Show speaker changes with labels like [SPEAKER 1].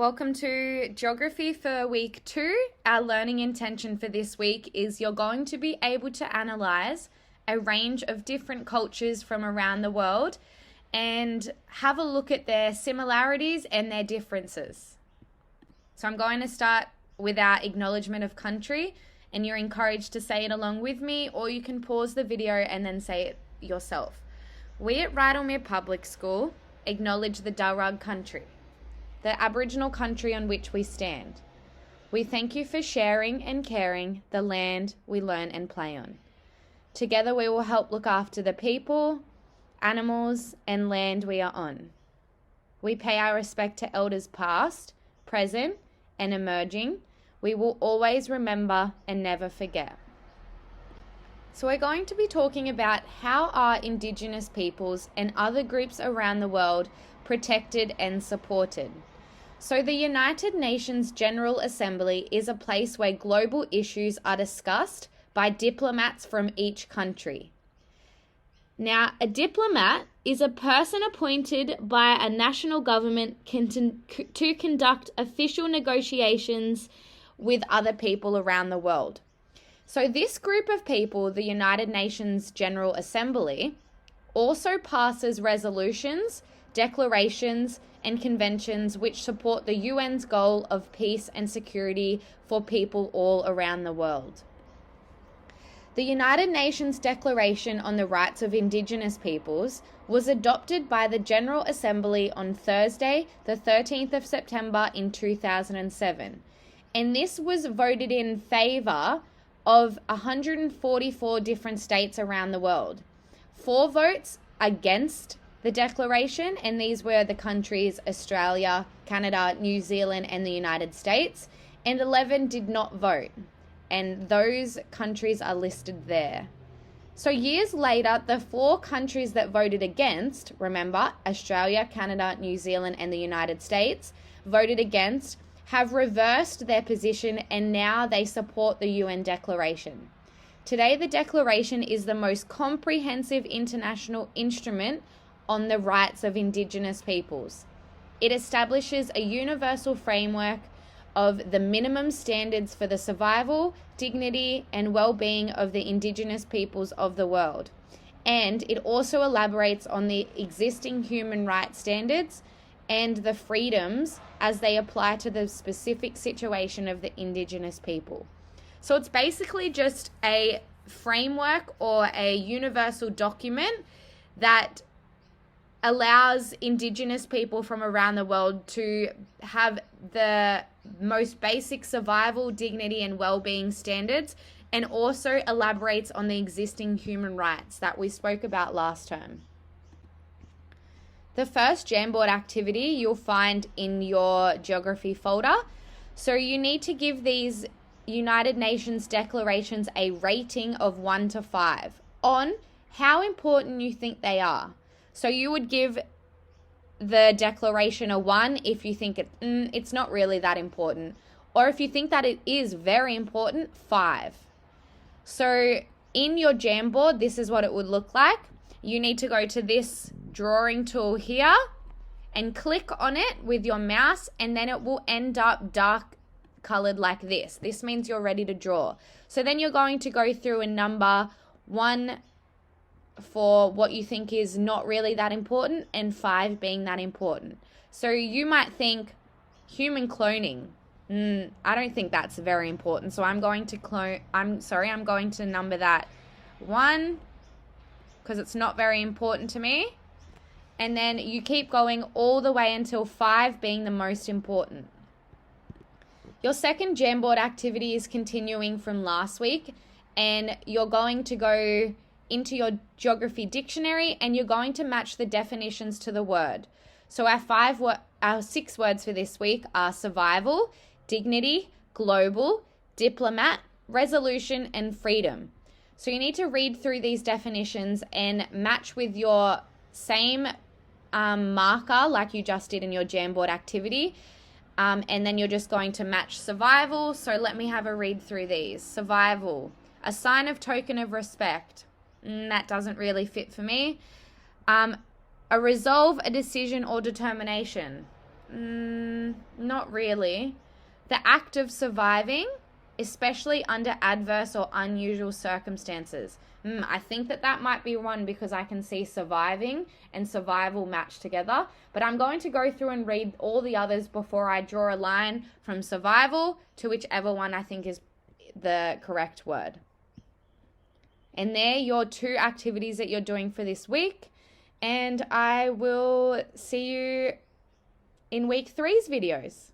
[SPEAKER 1] Welcome to Geography for Week 2. Our learning intention for this week is you're going to be able to analyse a range of different cultures from around the world and have a look at their similarities and their differences. So I'm going to start with our acknowledgement of country, and you're encouraged to say it along with me, or you can pause the video and then say it yourself. We at Rydalmere Public School acknowledge the Darug country, the Aboriginal country on which we stand. We thank you for sharing and caring the land we learn and play on. Together we will help look after the people, animals, and land we are on. We pay our respect to elders past, present, and emerging. We will always remember and never forget. So we're going to be talking about how are Indigenous peoples and other groups around the world protected and supported. So the United Nations General Assembly is a place where global issues are discussed by diplomats from each country. Now, a diplomat is a person appointed by a national government to conduct official negotiations with other people around the world. So this group of people, the United Nations General Assembly, also passes resolutions, declarations, and conventions which support the UN's goal of peace and security for people all around the world. The United Nations Declaration on the Rights of Indigenous Peoples was adopted by the General Assembly on Thursday, the 13th of September in 2007. And this was voted in favour of 144 different states around the world. 4 votes against the declaration, and these were the countries Australia, Canada, New Zealand, and the United States, and 11 did not vote, and those countries are listed there. So years later, the 4 countries that voted against, remember, Australia, Canada, New Zealand, and the United States, voted against, have reversed their position, and now they support the UN Declaration. Today, the Declaration is the most comprehensive international instrument on the rights of Indigenous peoples. It establishes a universal framework of the minimum standards for the survival, dignity, and well-being of the Indigenous peoples of the world. And it also elaborates on the existing human rights standards and the freedoms as they apply to the specific situation of the Indigenous people. So it's basically just a framework or a universal document that allows Indigenous people from around the world to have the most basic survival, dignity, and well-being standards, and also elaborates on the existing human rights that we spoke about last term. The first Jamboard activity you'll find in your geography folder. So you need to give these United Nations declarations a rating of 1 to 5 on how important you think they are. So you would give the declaration a 1 if you think it's not really that important. Or if you think that it is very important, 5. So in your Jamboard, this is what it would look like. You need to go to this drawing tool here and click on it with your mouse, and then it will end up dark colored like this. This means you're ready to draw. So then you're going to go through and number 1 for what you think is not really that important, and 5 being that important. So you might think human cloning. I don't think that's very important. So I'm going to number that 1 because it's not very important to me. And then you keep going all the way until 5 being the most important. Your second Jamboard activity is continuing from last week, and you're going to go into your geography dictionary and you're going to match the definitions to the word. So our 6 words for this week are survival, dignity, global, diplomat, resolution, and freedom. So you need to read through these definitions and match with your same marker like you just did in your Jamboard activity. And then you're just going to match survival. So let me have a read through these. Survival, a sign of token of respect. That doesn't really fit for me. A resolve, a decision, or determination. No, not really. The act of surviving, especially under adverse or unusual circumstances. I think that might be one because I can see surviving and survival match together. But I'm going to go through and read all the others before I draw a line from survival to whichever one I think is the correct word. And they're your 2 activities that you're doing for this week. And I will see you in week 3's videos.